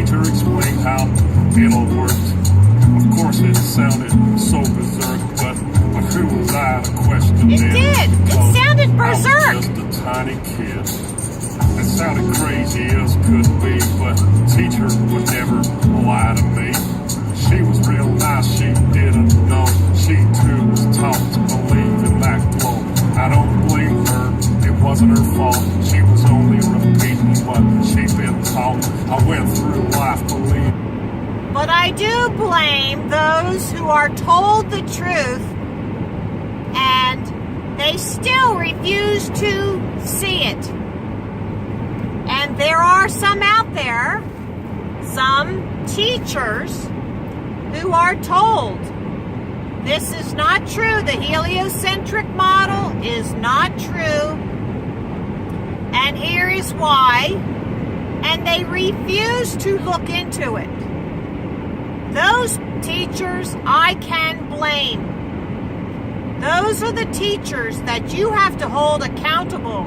teacher explained how it all worked. Of course, it sounded so berserk, but who was I to question it? It did. It sounded berserk. I was just a tiny kid. It sounded crazy as could be, but teacher would never lie to me. She was real nice, she didn't know. She too was taught to believe in that glow. I don't blame her, it wasn't her fault. She was only repeating what she'd been taught. I went through life believing. But I do blame those who are told the truth and they still refuse to see it. And there are some out there, some teachers who are told this is not true. The heliocentric model is not true. And here is why. And they refuse to look into it. Those teachers I can blame. Those are the teachers that you have to hold accountable.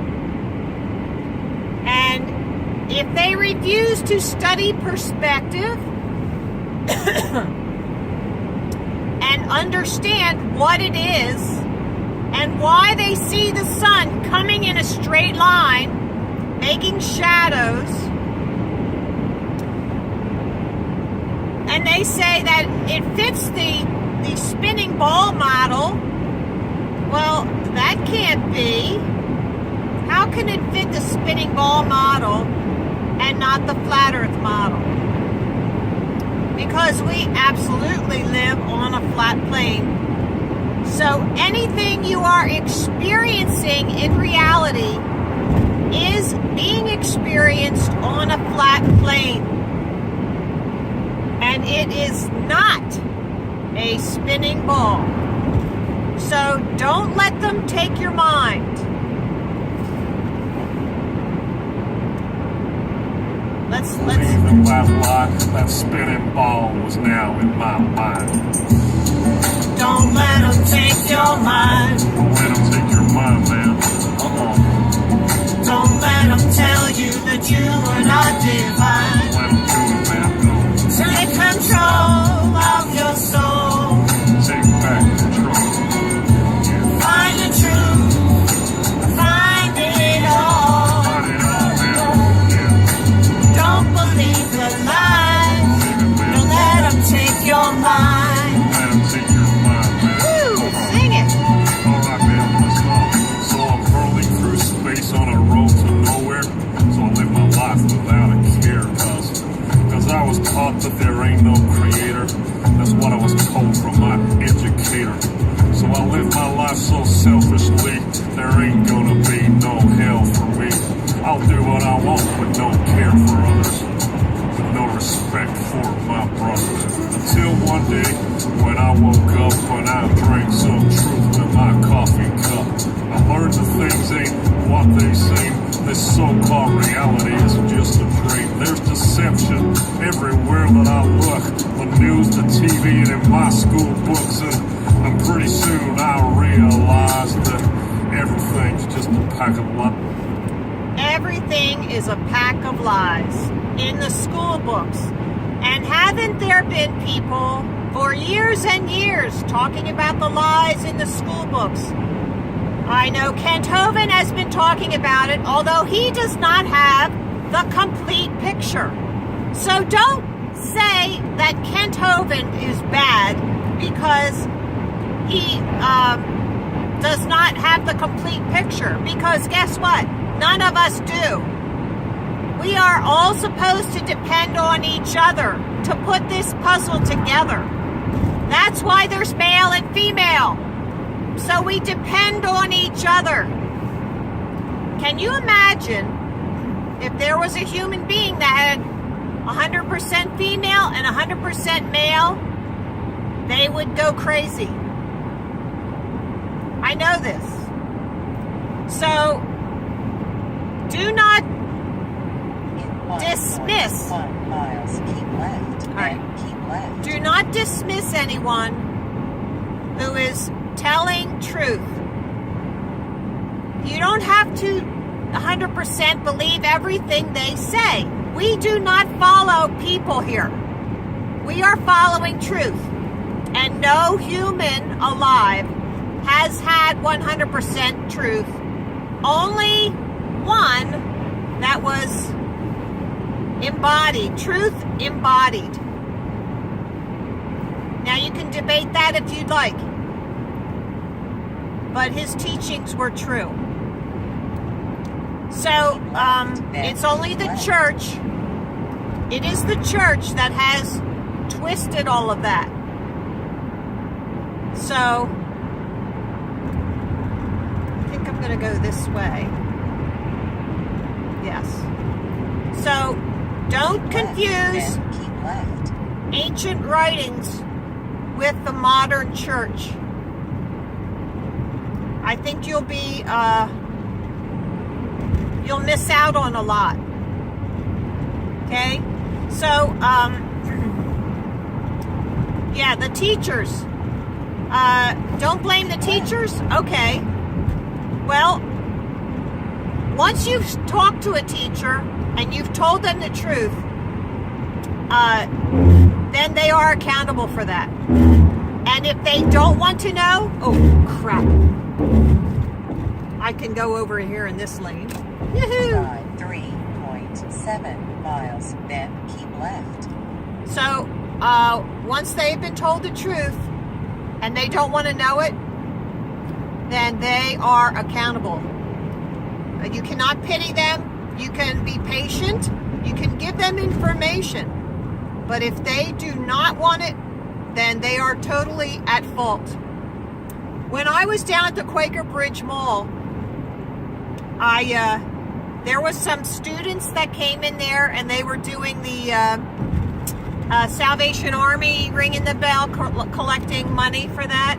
And if they refuse to study perspective and understand what it is and why they see the sun coming in a straight line, making shadows, and they say that it fits the spinning ball model, well, that can't be. How can it fit the spinning ball model and not the flat earth model? Because we absolutely live on a flat plane. So anything you are experiencing in reality is being experienced on a flat plane. And it is not a spinning ball. So don't let them take your mind. Let's Believing that lie, that spinning ball was now in my mind. Don't let them take your mind. Don't let them take your mind, man. Don't let them tell you that you are not divine. Let them do it, man. No. Take control of your soul. Take back control. Yeah. Find the truth. Find it all. Find it all, man. Yeah. Don't believe the lies. Don't let them take your mind. Let them take your mind, man. Woo! Sing it. Alright, man, let's go. So I'm hurling through space on a road to nowhere. So I live my life without a care, cause I was taught that there ain't no creator. That's what I was told from my educator. So I live my life so selfishly, there ain't gonna be no hell for me. I'll do what I want with no care for others, with no respect for my brother. Until one day, when I woke up and I drank some truth in my coffee cup, I learned that things ain't what they seem. This so-called reality is just a dream. There's deception everywhere that I look. The news, the TV, and in my school books. And pretty soon I'll realize that everything's just a pack of lies. Everything is a pack of lies in the school books. And haven't there been people for years and years talking about the lies in the school books? I know Kent Hovind has been talking about it, although he does not have the complete picture. So don't say that Kent Hovind is bad because he does not have the complete picture. Because guess what? None of us do. We are all supposed to depend on each other to put this puzzle together. That's why there's male and female. So we depend on each other. Can you imagine if there was a human being that had 100% female and 100% male? They would go crazy. I know this. So do not dismiss. 1 miles, keep left. All right. Keep left. Do not dismiss anyone who is telling truth. You don't have to 100% believe everything they say. We do not follow people here. We are following truth. And no human alive has had 100% truth. Only one that was embodied, truth embodied. Now you can debate that if you'd like, but his teachings were true. So it's only the church, it is the church that has twisted all of that. So I think I'm going to go this way. Yes. So don't confuse Keep left. ancient writings with the modern church. I think you'll miss out on a lot. Okay? So, yeah, the teachers. Don't blame the teachers? Okay. Well, once you've talked to a teacher and you've told them the truth, then they are accountable for that. And if they don't want to know, oh crap. I can go over here in this lane. Yahoo! Drive 3.7 miles, then keep left. So, once they've been told the truth and they don't want to know it, then they are accountable. You cannot pity them. You can be patient. You can give them information. But if they do not want it, then they are totally at fault. When I was down at the Quaker Bridge Mall, there was some students that came in there and they were doing the Salvation Army, ringing the bell, collecting money for that.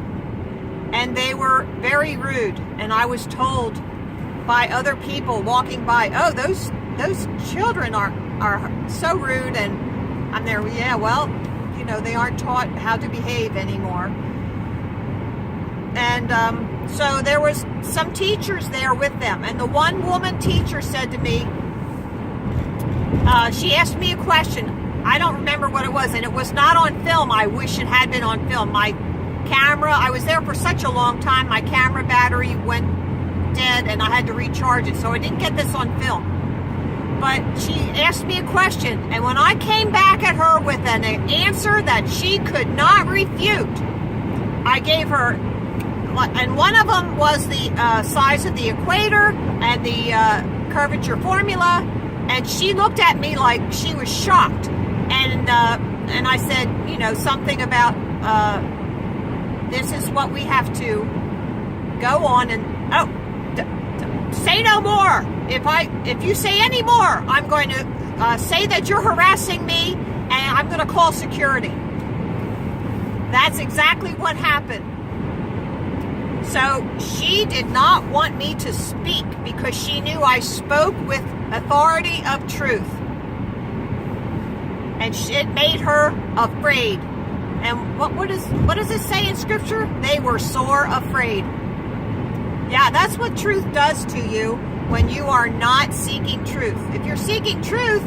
And they were very rude. And I was told by other people walking by, oh, those children are so rude. And I'm there, yeah, well, you know, they aren't taught how to behave anymore. And so there was some teachers there with them. And the one woman teacher said to me, she asked me a question. I don't remember what it was, and it was not on film. I wish it had been on film. My camera, I was there for such a long time, my camera battery went dead and I had to recharge it, so I didn't get this on film. But she asked me a question, and when I came back at her with an answer that she could not refute, I gave her, and one of them was the size of the equator and the curvature formula, and she looked at me like she was shocked. And I said, you know, something about this is what we have to go on, and say no more. If you say any more, I'm going to say that you're harassing me, and I'm going to call security. That's exactly what happened. So she did not want me to speak because she knew I spoke with authority of truth. And it made her afraid. And what does it say in Scripture? They were sore afraid. Yeah, that's what truth does to you when you are not seeking truth. If you're seeking truth,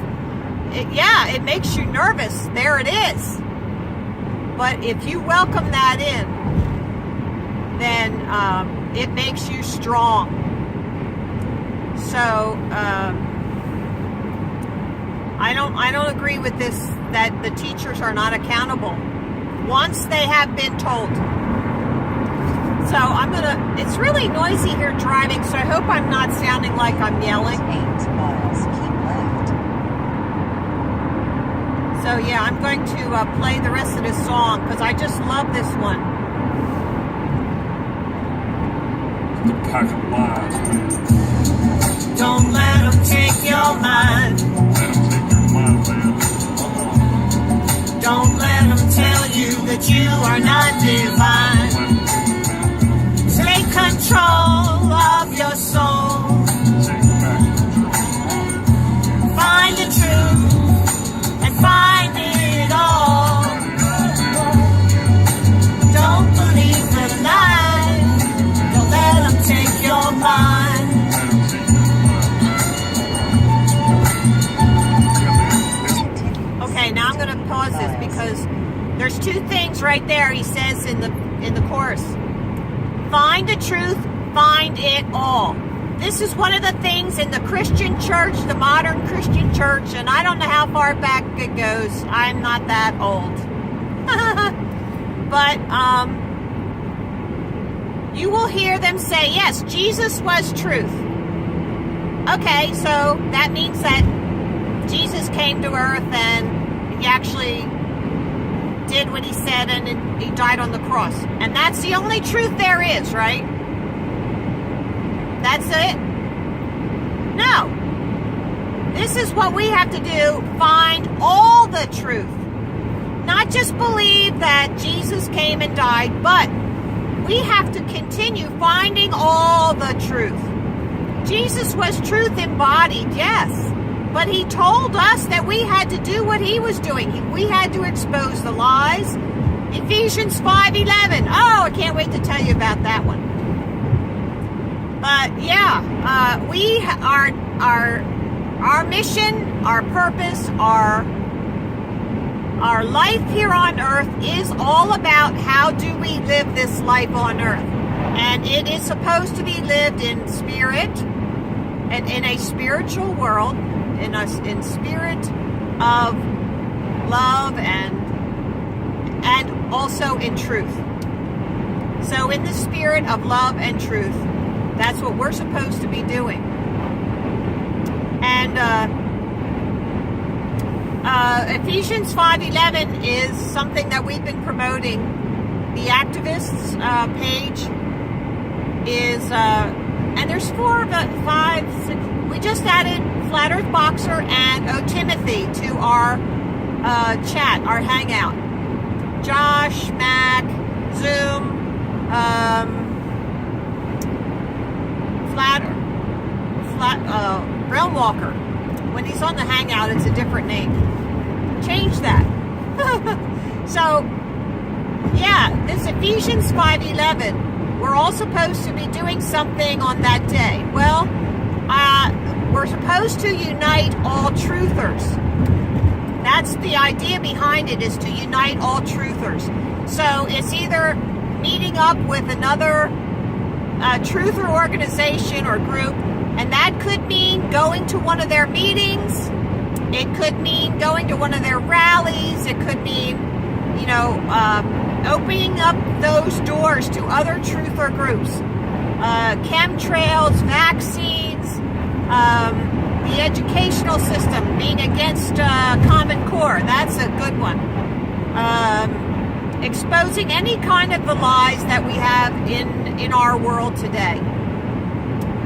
it makes you nervous. There it is. But if you welcome that in, then it makes you strong. So, I don't agree with this, that the teachers are not accountable once they have been told. So it's really noisy here driving, so I hope I'm not sounding like I'm yelling. 8 miles, keep left. So yeah, I'm going to play the rest of this song because I just love this one. The pack of lies, man. Don't let them take your mind. Don't let them tell you that you are not divine. Take control of your soul. Find the truth and find it all. Don't believe the lies. Don't let them take your mind. two things right there. He says in the chorus, find the truth, find it all. This is one of the things in the Christian church, the modern Christian church, and I don't know how far back it goes. I'm not that old. But you will hear them say, yes, Jesus was truth. Okay, so that means that Jesus came to earth and he actually did what he said and he died on the cross. And that's the only truth there is, right? That's it? No. This is what we have to do. Find all the truth. Not just believe that Jesus came and died, but we have to continue finding all the truth. Jesus was truth embodied, yes. But he told us that we had to do what he was doing. We had to expose the lies. Ephesians 5:11. Oh, I can't wait to tell you about that one. But yeah, we our mission, our purpose, our life here on earth is all about how do we live this life on earth. And it is supposed to be lived in spirit and in a spiritual world, in spirit of love and also in truth. So in the spirit of love and truth, that's what we're supposed to be doing. And Ephesians 5:11 is something that we've been promoting. The activists page is, and there's 4, 5, 6. We just added Flat Earth Boxer and O Timothy to our chat, our hangout. Josh, Mac, Zoom, Realm Walker. When he's on the hangout, it's a different name. Change that. So, yeah, this Ephesians 5:11. We're all supposed to be doing something on that day. Well, we're supposed to unite all truthers. That's the idea behind it, is to unite all truthers. So it's either meeting up with another truther organization or group, and that could mean going to one of their meetings. It could mean going to one of their rallies. It could mean, opening up those doors to other truther groups. Chemtrails, vaccines, the educational system, being against Common Core. That's a good one. Exposing any kind of the lies that we have in our world today.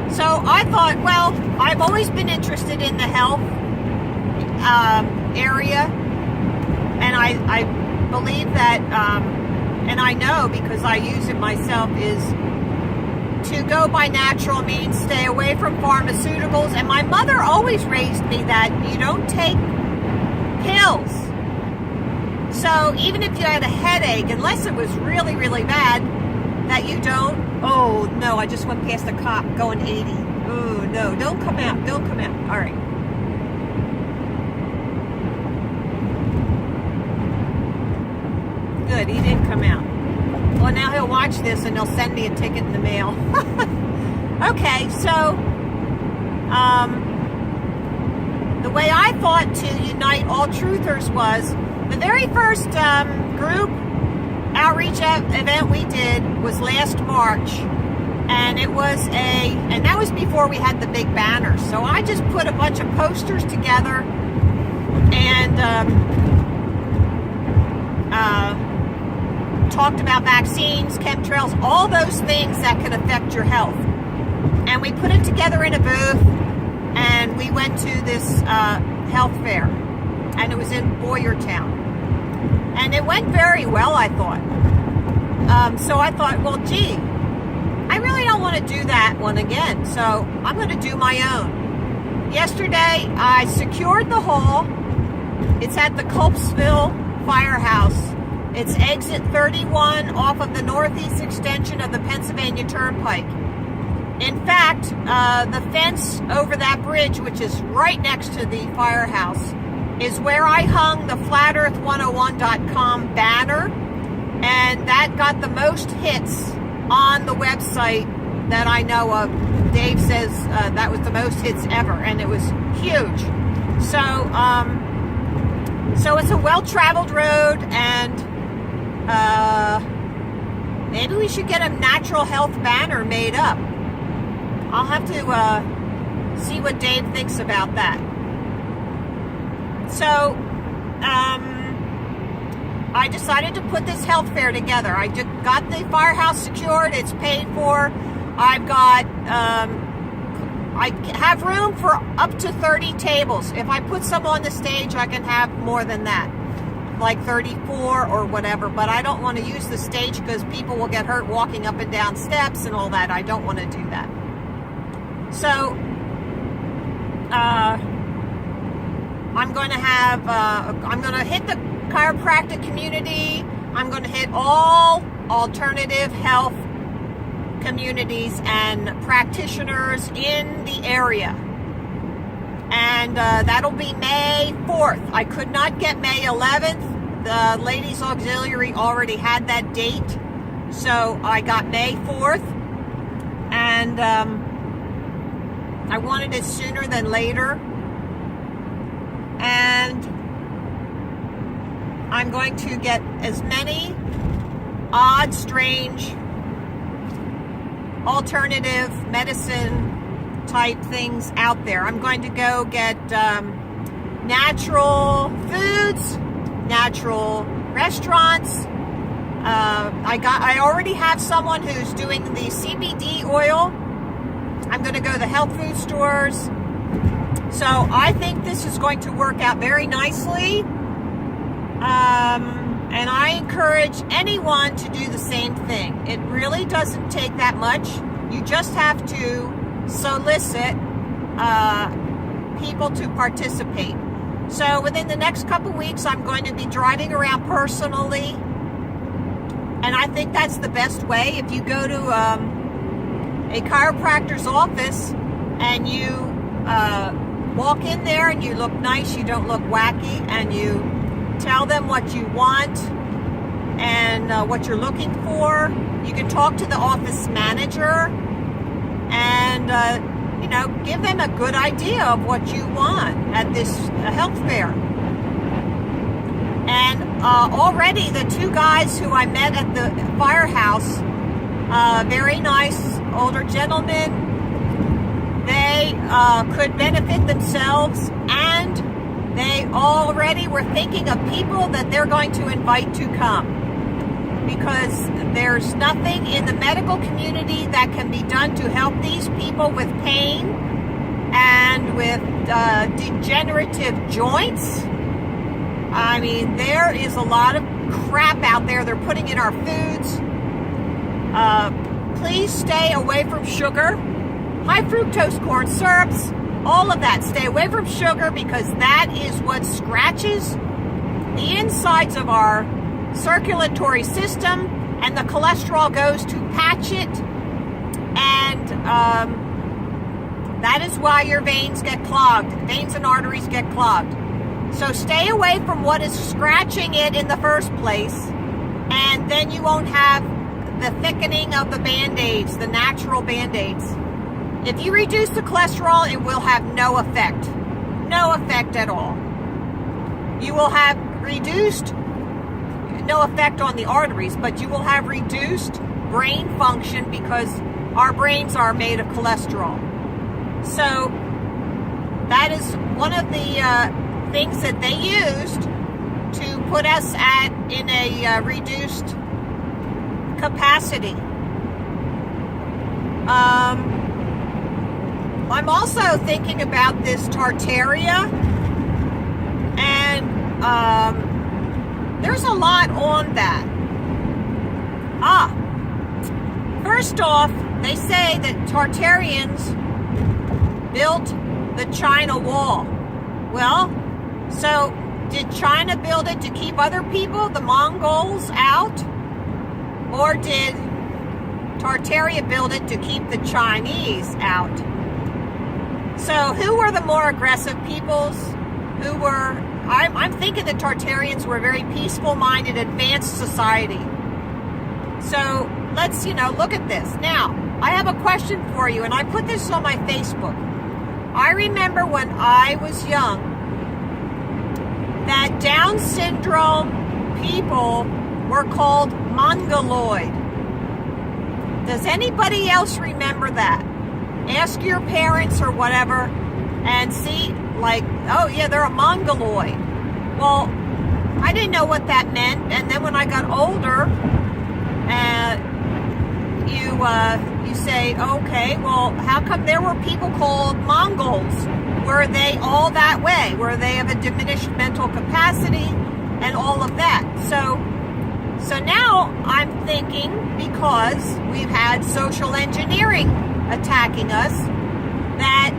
So I thought, well, I've always been interested in the health area, and I believe that, and I know because I use it myself, is to go by natural means, stay away from pharmaceuticals. And my mother always raised me that you don't take pills. So even if you had a headache, unless it was really, really bad, that you don't, oh no, I just went past a cop going 80. Oh no, don't come out, don't come out. All right. Good, he didn't come out. Well, now he'll watch this and he'll send me a ticket in the mail. Okay, so the way I thought to unite all truthers was the very first group outreach event we did was last March, and and that was before we had the big banners. So I just put a bunch of posters together and talked about vaccines, chemtrails, all those things that could affect your health. And we put it together in a booth, and we went to this health fair, and it was in Boyertown. And it went very well, I thought. So I thought, well, gee, I really don't want to do that one again, so I'm going to do my own. Yesterday, I secured the hall. It's at the Culpsville Firehouse. It's exit 31 off of the northeast extension of the Pennsylvania Turnpike. In fact, the fence over that bridge, which is right next to the firehouse, is where I hung the flatearth101.com banner, and that got the most hits on the website that I know of. Dave says that was the most hits ever, and it was huge. So it's a well-traveled road, and maybe we should get a natural health banner made up. I'll have to see what Dave thinks about that. So I decided to put this health fair together. I just got the firehouse secured. It's paid for. I've got, I have room for up to 30 tables. If I put some on the stage, I can have more than that, like 34 or whatever. But I don't want to use the stage because people will get hurt walking up and down steps and all that. I don't want to do that. So, I'm going to have, I'm going to hit the chiropractic community. I'm going to hit all alternative health communities and practitioners in the area. And that'll be May 4th. I could not get May 11th. The Ladies Auxiliary already had that date. So I got May 4th. And I wanted it sooner than later. And I'm going to get as many odd, strange, alternative medicine type things out there. I'm going to go get natural foods, natural restaurants. I already have someone who's doing the CBD oil. I'm going to go to the health food stores. So I think this is going to work out very nicely. And I encourage anyone to do the same thing. It really doesn't take that much. You just have to solicit people to participate. So within the next couple weeks, I'm going to be driving around personally. And I think that's the best way. If you go to a chiropractor's office and you walk in there and you look nice, you don't look wacky, and you tell them what you want and what you're looking for. You can talk to the office manager and, give them a good idea of what you want at this health fair. And already the two guys who I met at the firehouse, very nice older gentlemen, they could benefit themselves, and they already were thinking of people that they're going to invite to come, because there's nothing in the medical community that can be done to help these people with pain and with degenerative joints. I mean, there is a lot of crap out there they're putting in our foods. Please stay away from sugar, high fructose corn syrups, all of that. Stay away from sugar, because that is what scratches the insides of our circulatory system, and the cholesterol goes to patch it, and that is why your veins get clogged. Veins and arteries get clogged. So stay away from what is scratching it in the first place, and then you won't have the thickening of the Band-Aids, the natural Band-Aids. If you reduce the cholesterol, it will have no effect. No effect at all. You will have reduced, no effect on the arteries, but you will have reduced brain function, because our brains are made of cholesterol. So that is one of the things that they used to put us in a reduced capacity. I'm also thinking about this Tartaria, and there's a lot on that. First off, they say that Tartarians built the China Wall. Well, so did China build it to keep other people, the Mongols, out? Or did Tartaria build it to keep the Chinese out? So who were the more aggressive peoples? Who were I'm thinking the Tartarians were a very peaceful-minded, advanced society. So let's, look at this. Now, I have a question for you, and I put this on my Facebook. I remember when I was young that Down syndrome people were called mongoloid. Does anybody else remember that? Ask your parents or whatever and see, like, oh yeah, they're a mongoloid. Well, I didn't know what that meant, and then when I got older, you say, okay, well, how come there were people called Mongols? Were they all that way? Were they of a diminished mental capacity and all of that? So now I'm thinking, because we've had social engineering attacking us, that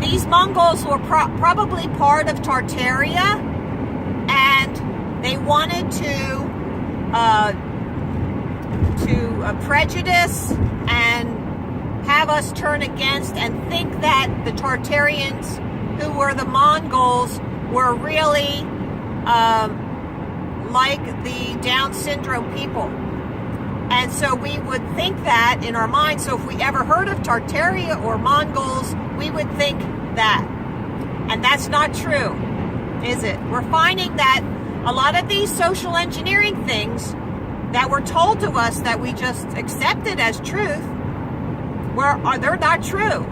these Mongols were probably part of Tartaria, and they wanted to prejudice and have us turn against and think that the Tartarians, who were the Mongols, were really like the Down syndrome people. And so we would think that in our minds. So if we ever heard of Tartaria or Mongols, we would think that. And that's not true, is it? We're finding that a lot of these social engineering things that were told to us that we just accepted as truth, they're not true.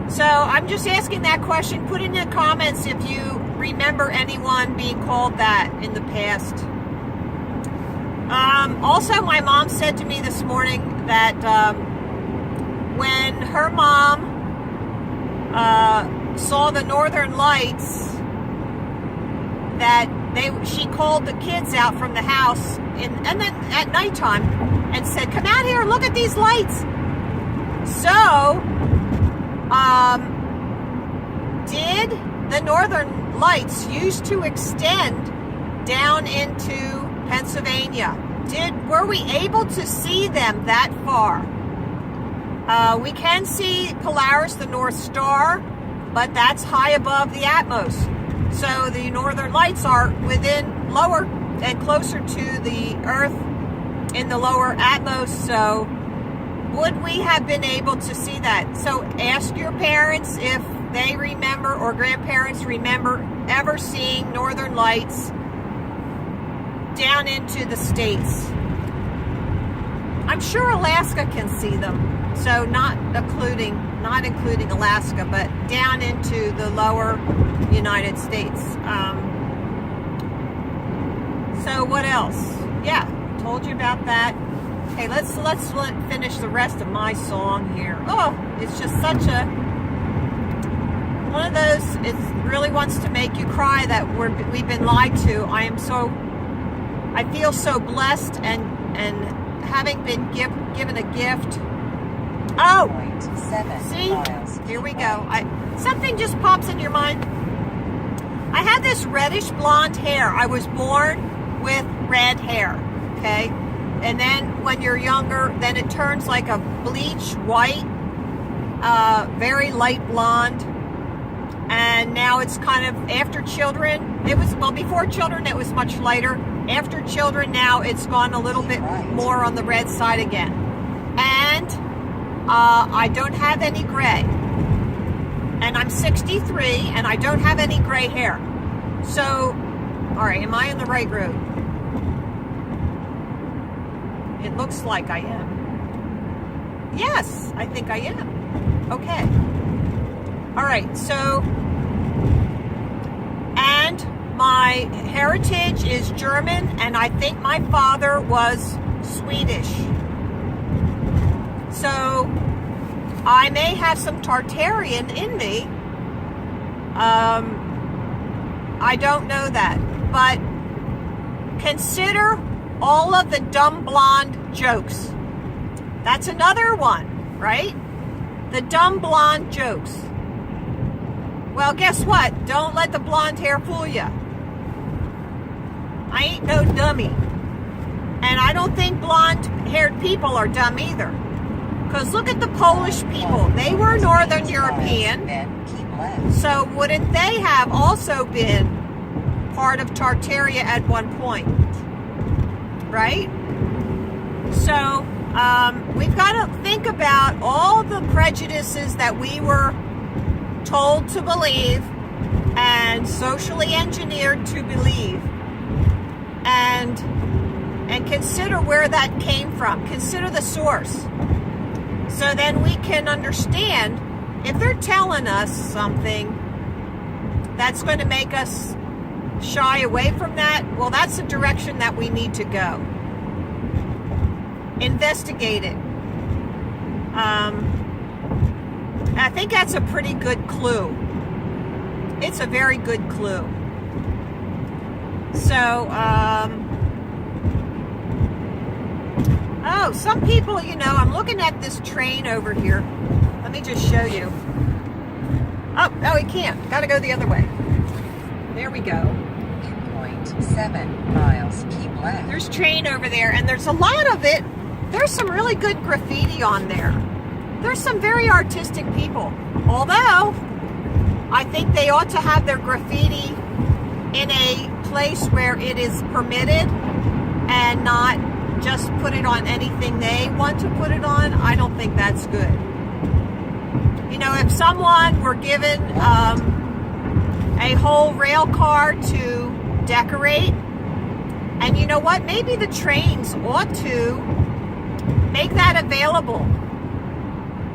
So I'm just asking that question. Put in the comments if you remember anyone being called that in the past. Also, my mom said to me this morning that when her mom saw the Northern Lights, that she called the kids out from the house and then at nighttime and said, "Come out here, look at these lights." So, did the Northern Lights used to extend down into Pennsylvania? Were we able to see them that far? We can see Polaris, the North Star, but that's high above the Atmos. So the Northern Lights are within lower and closer to the Earth in the lower Atmos. So would we have been able to see that? So ask your parents if they remember, or grandparents remember, ever seeing Northern Lights down into the States. I'm sure Alaska can see them. So not including Alaska, but down into the lower United States. So what else? Yeah, told you about that. Okay, let's finish the rest of my song here. Oh, it's just such a one of those. It really wants to make you cry that we've been lied to. I feel so blessed and having been given a gift. Oh, 0.7 see, miles. here we go. Something just pops in your mind. I had this reddish blonde hair. I was born with red hair, okay? And then when you're younger, then it turns like a bleach white, very light blonde. And now it's kind of, after children, before children it was much lighter. After children now it's gone a little bit more on the red side again. And I don't have any gray. And I'm 63 and I don't have any gray hair. So, alright, am I in the right road? It looks like I am. Yes, I think I am. Okay. Alright, so, and my heritage is German, and I think my father was Swedish. So, I may have some Tartarian in me. I don't know that. But consider all of the dumb blonde jokes. That's another one, right? The dumb blonde jokes. Well, guess what? Don't let the blonde hair fool you. I ain't no dummy. And I don't think blonde-haired people are dumb either. Because look at the Polish people. They were Northern European. Then keep left. So wouldn't they have also been part of Tartaria at one point? Right? So we've got to think about all the prejudices that we were told to believe and socially engineered to believe, and consider where that came from. Consider the source. So then we can understand if they're telling us something that's going to make us shy away from that, well, that's the direction that we need to go. Investigate it. I think that's a pretty good clue. It's a very good clue. So, oh, some people, I'm looking at this train over here. Let me just show you. Oh, we can't. Got to go the other way. There we go. 2.7 miles, keep left. There's train over there, and there's a lot of it. There's some really good graffiti on there. There's some very artistic people. Although, I think they ought to have their graffiti in a place where it is permitted and not just put it on anything they want to put it on. I don't think that's good. If someone were given a whole rail car to decorate, and you know what? Maybe the trains ought to make that available.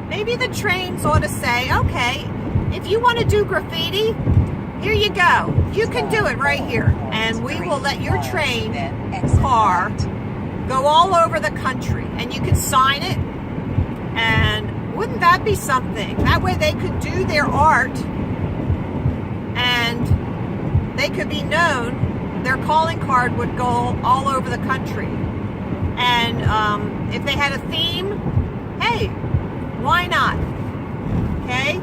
Maybe the trains ought to say, okay, if you want to do graffiti, here you go. You can do it right here. And we will let your train car go all over the country. And you can sign it. And wouldn't that be something? That way they could do their art and they could be known. Their calling card would go all over the country. And if they had a theme, hey, why not? Okay?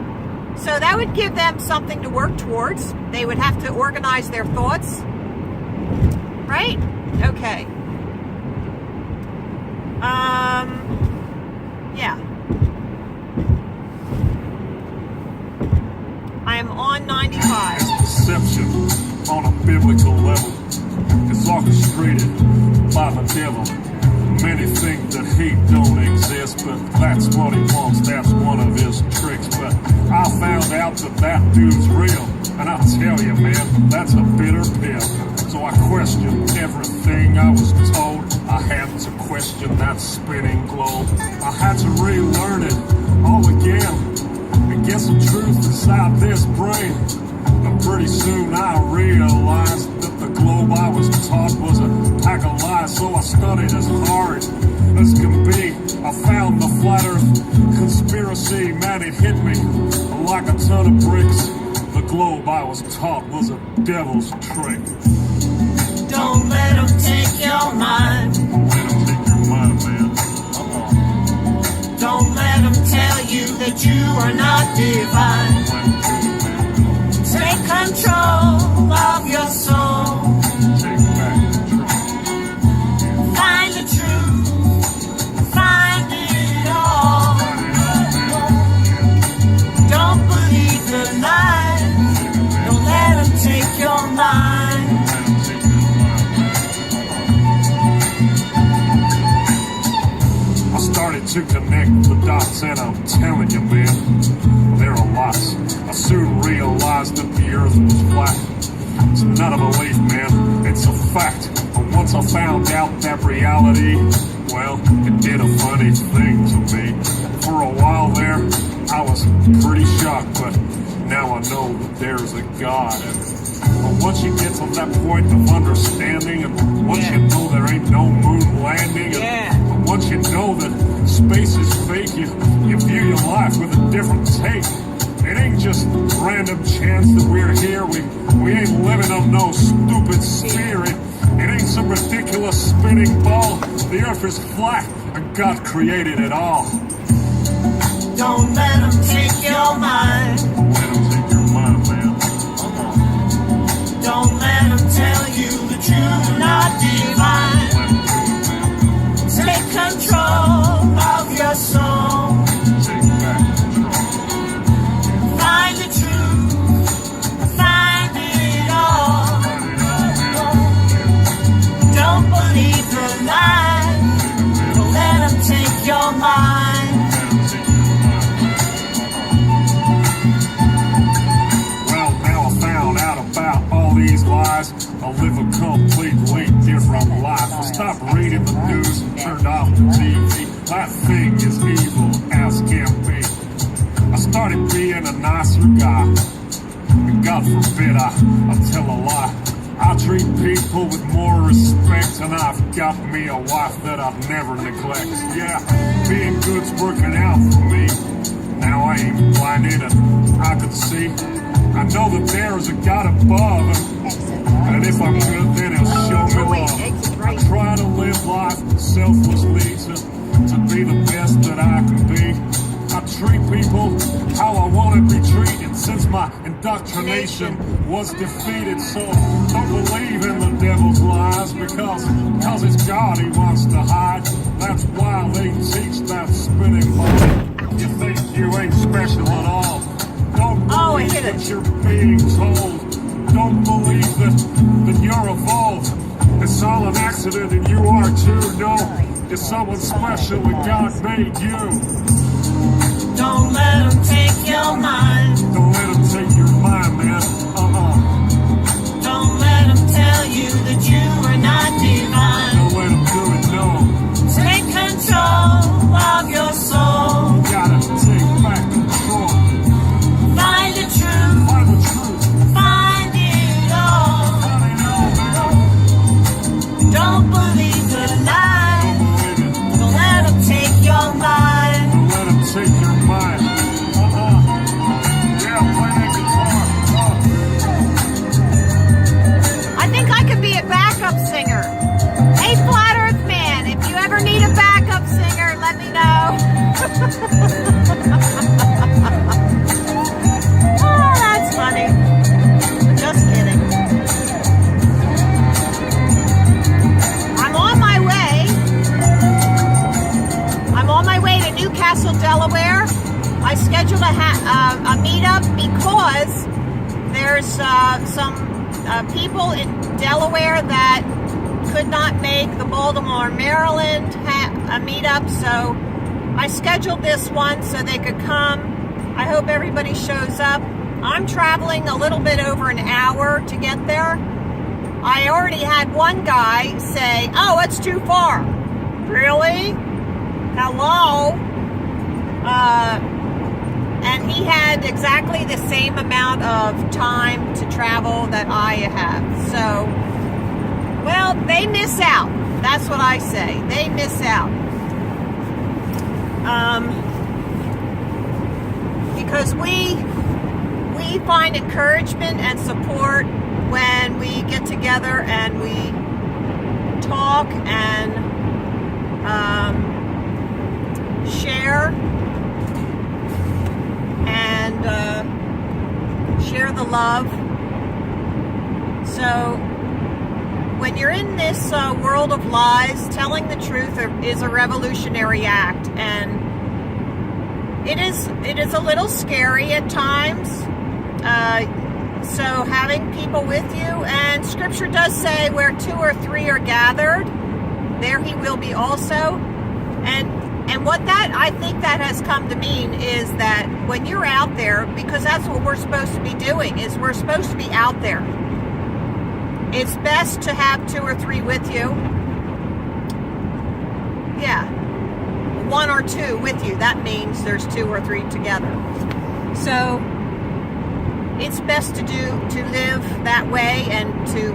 So that would give them something to work towards. They would have to organize their thoughts. Right? Okay. Yeah. I am on 95. Deception on a biblical level is orchestrated by the devil. Many think that hate don't exist, but that's what he wants, that's one of his tricks. But I found out that dude's real, and I'll tell you, man, that's a bitter pill. So I questioned everything I was told. I had to question that spinning globe. I had to relearn it all again and get some truth inside this brain. And pretty soon I realized that the globe I was taught was a pack of lies. So I studied as hard as can be. I found the flat earth conspiracy. Man, it hit me like a ton of bricks. The globe I was taught was a devil's trick. Don't let them take your mind. Let them take your mind, man. Don't let them tell you that you are not divine. Take control of your soul. Take back control. Find the truth. Find it all. Don't believe the lies. Don't let them take your mind. I started to connect the dots, and I'm telling you, man, there are lots. I soon realized that the earth was flat. It's not a belief, man, it's a fact. But once I found out that reality, well, it did a funny thing to me. For a while there, I was pretty shocked, but now I know that there's a God. But once you get to that point of understanding, and once you know there ain't no moon landing, and once you know that space is fake, you view your life with a different take. It ain't just random chance that we're here. We ain't living on no stupid sphere. It ain't some ridiculous spinning ball. The earth is flat, and God created it all. Don't let them take your mind. Let them take your mind, man. Don't let them tell you that you're not divine. Take control of your soul. Take back control. Find the truth. that thing is evil as can be. I started being a nicer guy, and God forbid I'll tell a lie. I treat people with more respect, and I've got me a wife that I'd never neglect. Yeah, being good's working out for me. Now I ain't blinded and I can see. I know that there is a God above, and if I'm good, then he'll show me love. I try to live life selflessly to be the best that I can be. I treat people how I want to be treated since my indoctrination was defeated. So don't believe in the devil's lies because it's God he wants to hide. That's why they teach that spinning ball. You think you ain't special at all. Don't believe what you're being told. Don't believe that you're evolved. It's all an accident and you are too. No, you're someone special and God made you. Don't let them take your mind. Don't let them take your mind, man. Don't let them tell you that you are not divine. Don't let them do it, no. Take control of your soul. You gotta take back control. Find the truth. Find the truth. Find it all. Find it all, man. Don't believe the lies. Don't believe it. Don't let them take your mind. Don't let them take your mind. Yeah, play that guitar. I think I could be a backup singer. Hey, Flat Earth Man, if you ever need a backup singer, let me know. Oh, that's funny. Just kidding. I'm on my way. I'm on my way to Newcastle, Delaware. I scheduled a meetup because there's some people in Delaware that could not make the Baltimore, Maryland meetup, so I scheduled this one so they could come. I hope everybody shows up. I'm traveling a little bit over an hour to get there. I already had one guy say, "Oh, it's too far." Really? Hello? And he had exactly the same amount of time to travel that I have. So, well, they miss out. That's what I say. They miss out. Because we find encouragement and support when we get together and we talk and share and share the love. So when you're in this world of lies, telling the truth is a revolutionary act, and it is a little scary at times. So having people with you, and Scripture does say where 2 or 3 are gathered, there he will be also. And what that, I think that has come to mean is that when you're out there, because that's what we're supposed to be doing, is we're supposed to be out there. It's best to have 2 or 3 with you. Yeah. 1 or 2 with you. That means there's 2 or 3 together. So it's best to live that way and to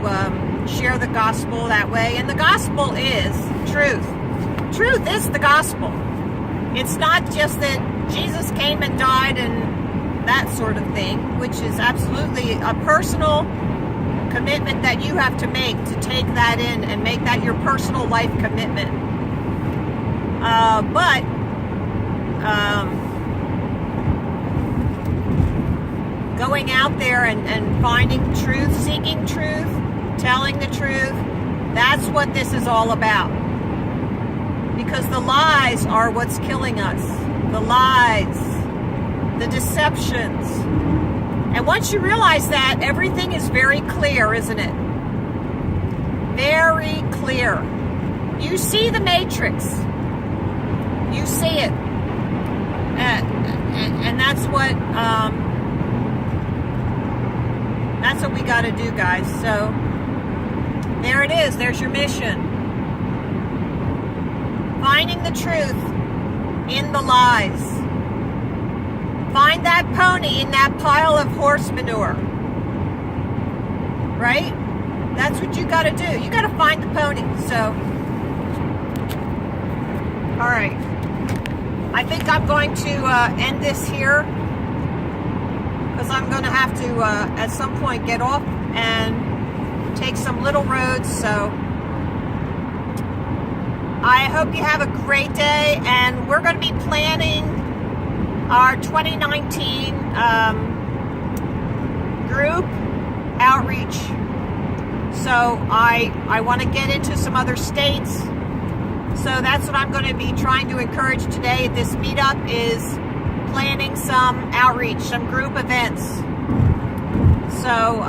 share the gospel that way. And the gospel is truth. Truth is the gospel. It's not just that Jesus came and died and that sort of thing, which is absolutely a personal commitment that you have to make to take that in and make that your personal life commitment. But going out there and finding truth, seeking truth, telling the truth, that's what this is all about. Because the lies are what's killing us. The lies, the deceptions. And once you realize that, everything is very clear, isn't it? Very clear. You see the matrix. You see it. And that's what we got to do, guys. So there it is. There's your mission. Finding the truth in the lies. Find that pony in that pile of horse manure. Right? That's what you got to do. You got to find the pony. So, all right. I think I'm going to end this here because I'm going to have to, at some point, get off and take some little roads. So, I hope you have a great day, and we're going to be planning our 2019 group outreach. So I want to get into some other states. So that's what I'm going to be trying to encourage today at this meetup, is planning some outreach, some group events. So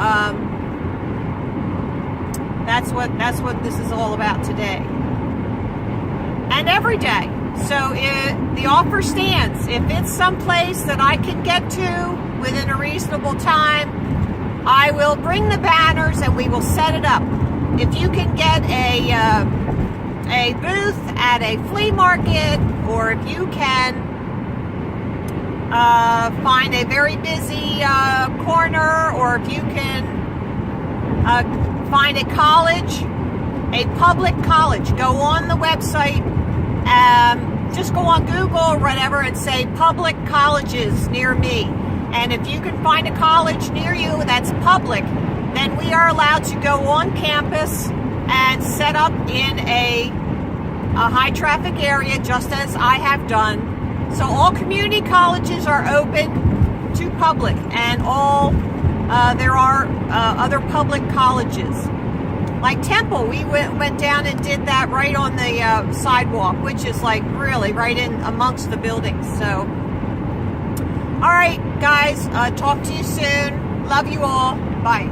that's what this is all about today. And every day. So the offer stands. If it's someplace that I can get to within a reasonable time, I will bring the banners and we will set it up. If you can get a booth at a flea market, or if you can find a very busy corner, or if you can find a college, a public college, go on the website, just go on Google or whatever and say public colleges near me. And if you can find a college near you that's public, then we are allowed to go on campus and set up in a high traffic area, just as I have done. So all community colleges are open to public, and all there are other public colleges. Like Temple, we went down and did that right on the sidewalk, which is like really right in amongst the buildings. So, all right, guys, talk to you soon. Love you all. Bye.